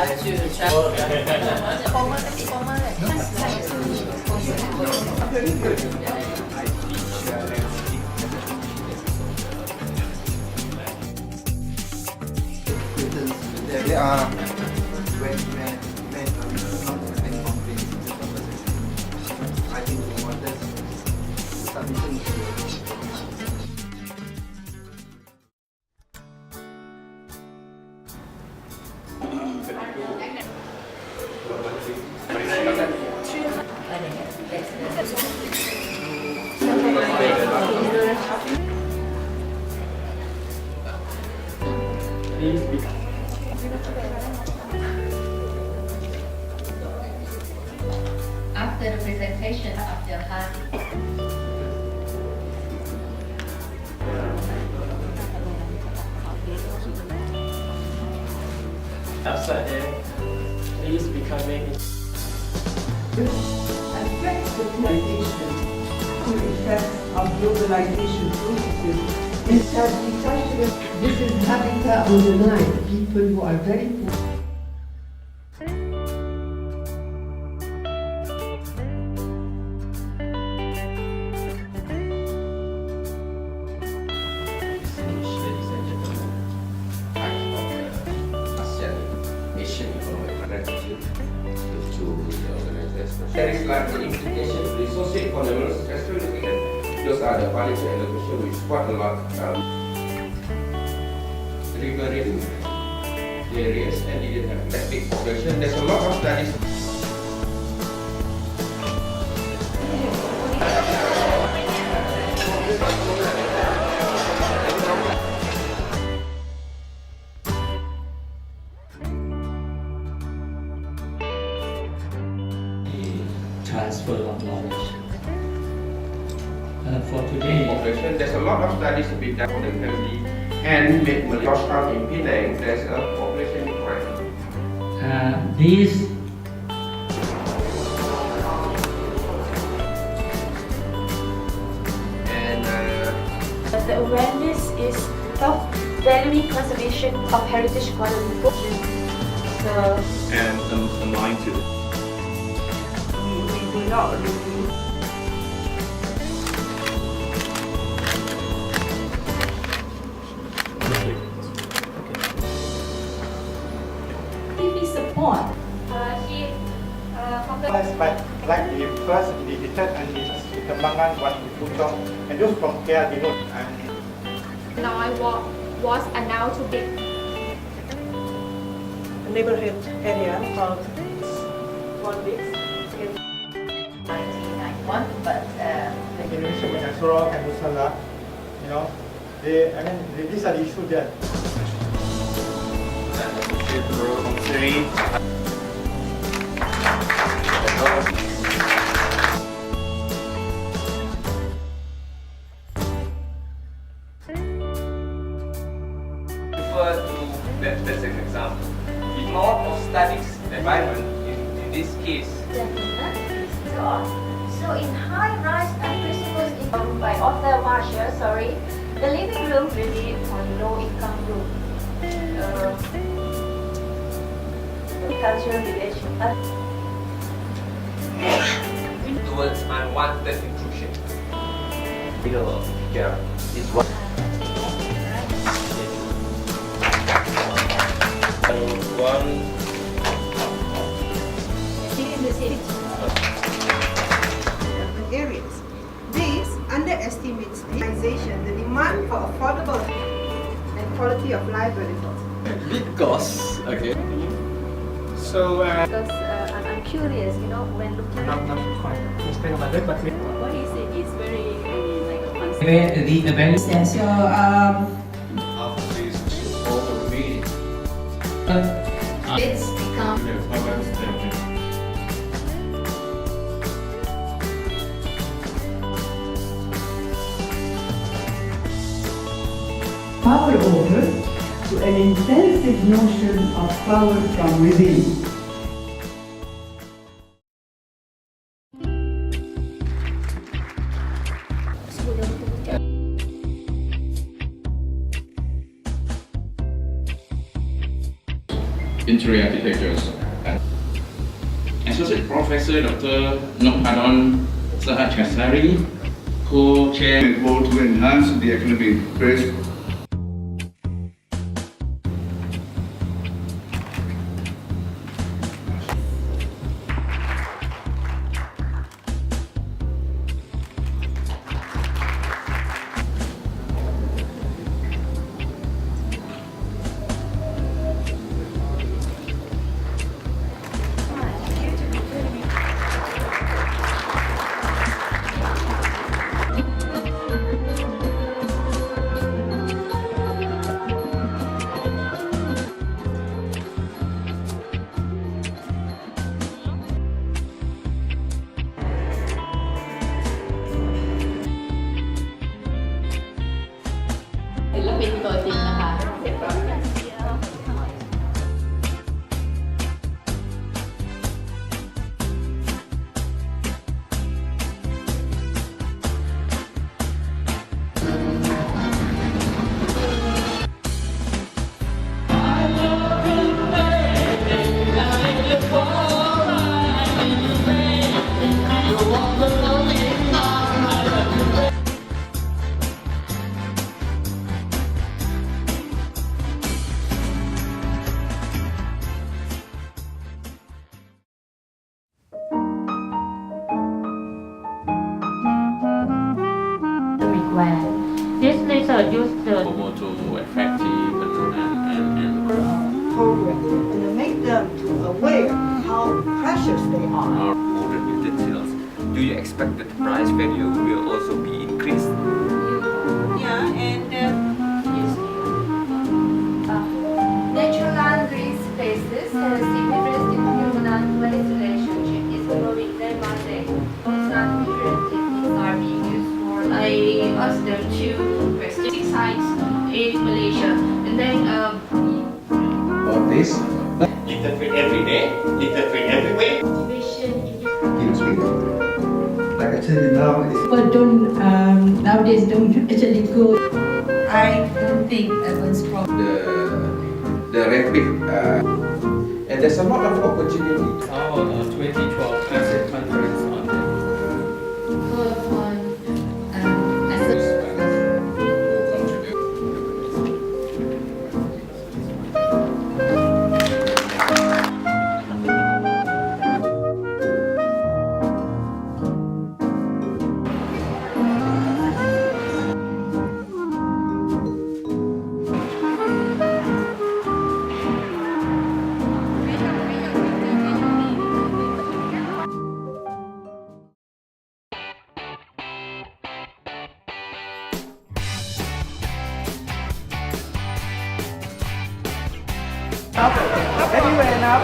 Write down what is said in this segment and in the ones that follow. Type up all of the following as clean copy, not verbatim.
have to travel. Formal tapi formal kan? They are when not any complaints. I think the model submission is After the presentation of the hand, Outside there, please becoming affects the globalization to effects of globalization processes is that this is habitat on the line, people who are very poor. Asean, Asian economic gratitude to the organization. There is like the implication, the socio-economic, especially looking at those are the policy allocation which quite a lot triggering areas and ethnic population. There's a lot of studies. Transfer of knowledge. For today, Population. There's a lot of studies to be done on the family and with Malaysia in Penang, there's a population decline. these And The awareness is of valuing conservation of heritage quality. and the mind to We do not really TV support. But like the first, the third and the Ladkrabang one in Bangkok, and those from there, they know. Now I was announced to be neighborhood area called 1 week. 1991, but Indonesia punya Surau and Nusantara, you know, these are the issues there. refer to that's an example. The amount of studies environment in this case. So in high-rise principles by author Marsha, the living room really on low-income group. Cultural village. Towards unwanted intrusion. Yeah, is one. Areas. This underestimates the demand for affordable and quality of life benefits. because okay. So, Because I'm curious, when looking not quite explain about it, but What is it? It's very like a concept. the value So After this, all the reading. it's become Power over to an intensive notion of power from within. interior architectures. Associate Professor Dr. Noppadon Sahachasari, co-chair. Goal to enhance the academic base. This method used the More to effective and program and make them aware how precious they are. Modern utensils. Do you expect that the price value will also be increased? Yeah, and Natural laundry spaces has interest in human and women's relationship is growing day by day. Most non-different techniques are being used for. I asked them to question 6 sites in Malaysia, and then About this, Little free every day, little free everywhere. like I tell you now, it's People don't nowadays don't actually go. I don't think everyone's problem. The rapid and there's a lot of opportunity. Our 2012 ASEAN conference on Anyway, now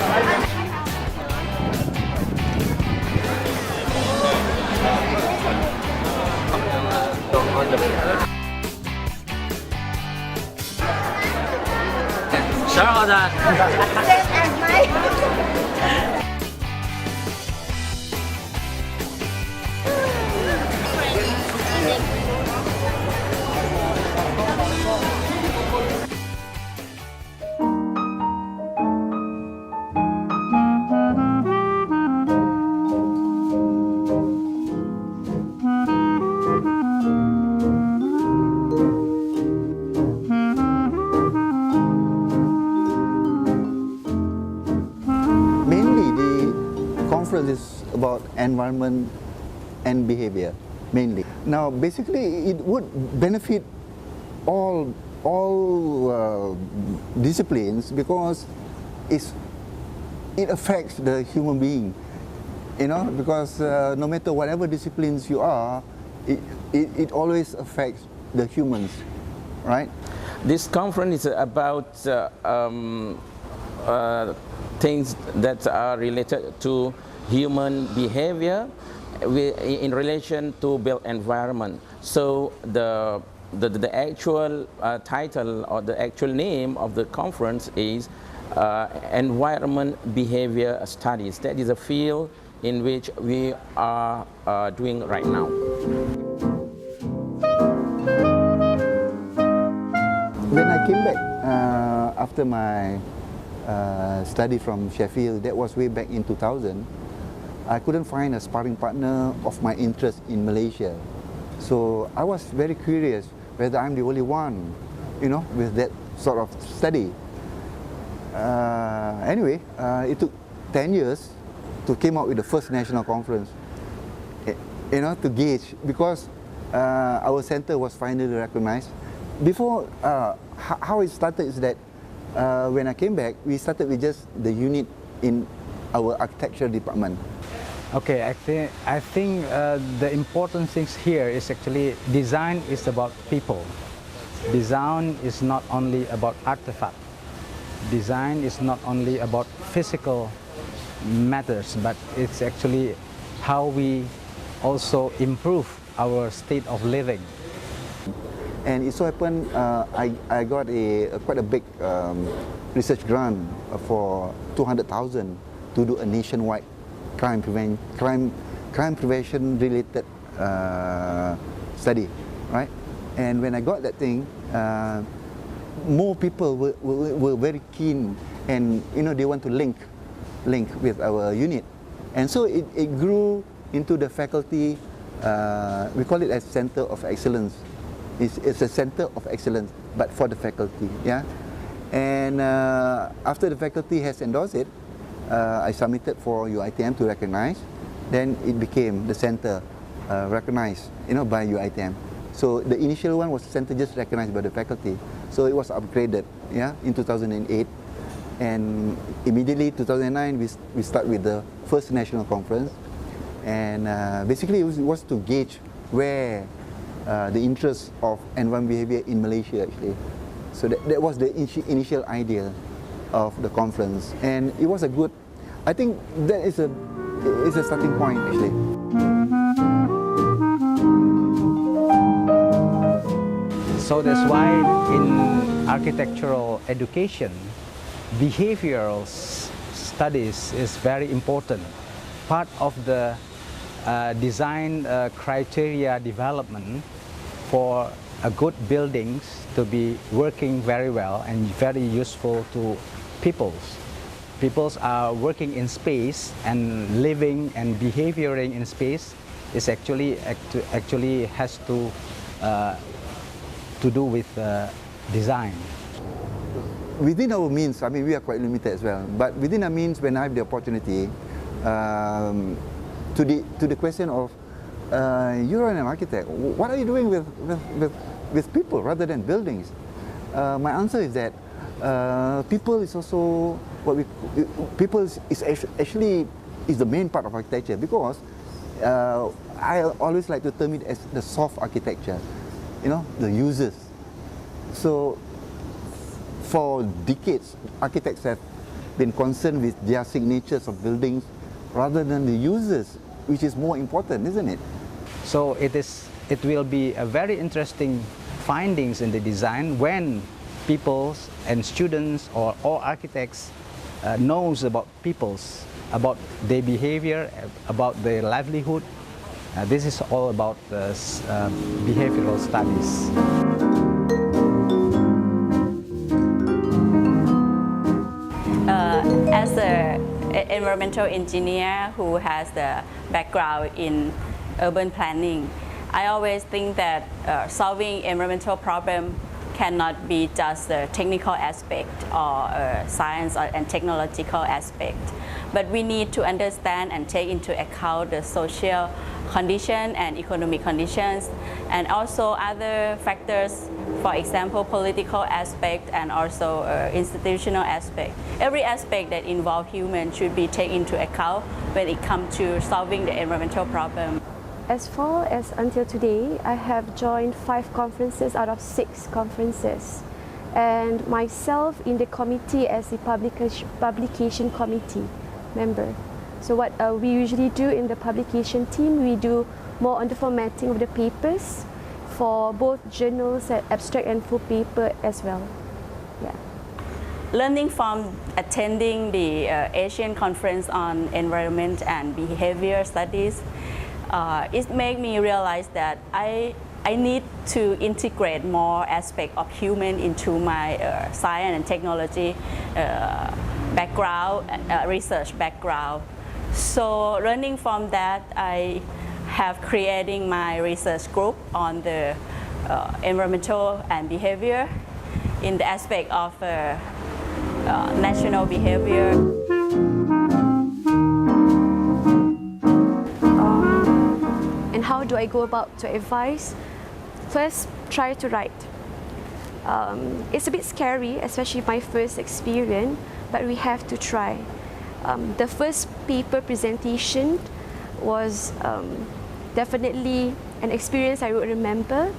mainly the conference is about environment and behavior, mainly. Now, basically, it would benefit all disciplines because it affects the human being, you know, because no matter whatever disciplines you are, it always affects the humans, right? This conference is about things that are related to human behavior in relation to built environment. So the actual title or the actual name of the conference is Environment Behavior Studies. That is a field in which we are doing right now. When I came back after my study from Sheffield. That was way back in 2000. I couldn't find a sparring partner of my interest in Malaysia. So I was very curious whether I'm the only one, you know, with that sort of study. Anyway, it took 10 years to come out with the first national conference, you know, to gauge, because our center was finally recognized. Before, how it started is that when I came back, we started with just the unit in our architecture department. Okay, I think the important things here is actually design is about people. Design is not only about artifact. Design is not only about physical matters, but it's actually how we also improve our state of living. And it so happened I got quite a big research grant for 200,000 to do a nationwide crime prevention related study, right? And when I got that thing, more people were very keen, and you know, they want to link with our unit, and so it grew into the faculty. We call it as Center of Excellence. It's a center of excellence, but for the faculty, yeah. And after the faculty has endorsed it, I submitted for UiTM to recognize. Then it became the center recognized, you know, by UiTM. So the initial one was center just recognized by the faculty. So it was upgraded, yeah, in 2008. And immediately 2009 we start with the first national conference. And basically it was to gauge where the interest of environment behavior in Malaysia actually. So that was the initial idea of the conference, and it was a good, I think that is a starting point actually. So that's why in architectural education, behavioral studies is very important. Part of the design criteria development for a good buildings to be working very well and very useful to peoples. Peoples are working in space, and living and behavioring in space is actually has to do with design. Within our means, I mean, we are quite limited as well, but within our means, when I have the opportunity, to the question of you're an architect, what are you doing with people rather than buildings? My answer is that people is also people is actually the main part of architecture, because I always like to term it as the soft architecture, you know, the users. So for decades, architects have been concerned with their signatures of buildings rather than the users, which is more important, isn't it? So it will be a very interesting findings in the design when people and students or all architects knows about peoples, about their behavior, about their livelihood. This is all about behavioral studies. As an environmental engineer who has the background in urban planning, I always think that solving environmental problem cannot be just a technical aspect or science and technological aspect, but we need to understand and take into account the social condition and economic conditions, and also other factors, for example, political aspect and also institutional aspect. Every aspect that involves humans should be taken into account when it comes to solving the environmental problem. As far as until today, I have joined 5 conferences out of 6 conferences, and myself in the committee as the publication committee member. So what we usually do in the publication team, we do more on the formatting of the papers for both journals, abstract and full paper as well. Yeah. Learning from attending the Asian Conference on Environment and Behavior Studies, it made me realize that I need to integrate more aspects of human into my science and technology background, research background. So learning from that, I have creating my research group on the environmental and behavior in the aspect of national behavior. And how do I go about to advise? First, try to write. It's a bit scary, especially my first experience, but we have to try. The first paper presentation was definitely an experience I would remember,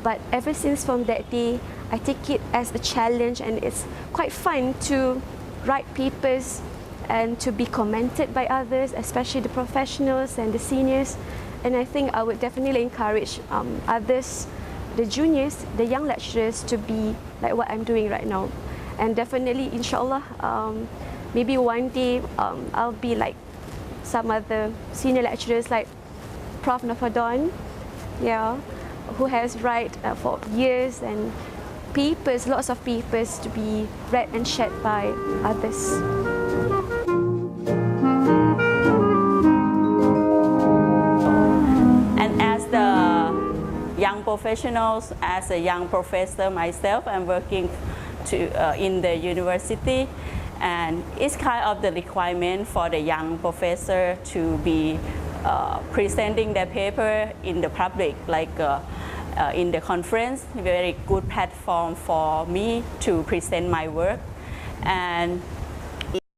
but ever since from that day, I take it as a challenge, and it's quite fun to write papers and to be commented by others, especially the professionals and the seniors. And I think I would definitely encourage others, the juniors, the young lecturers, to be like what I'm doing right now. And definitely, inshallah, maybe one day I'll be like some other senior lecturers like Prof. Nafadon, yeah, who has write for years and papers, lots of papers to be read and shared by others. And as the young professionals, as a young professor myself, I'm working in the university, and it's kind of the requirement for the young professor to be presenting their paper in the public, like in the conference, very good platform for me to present my work. And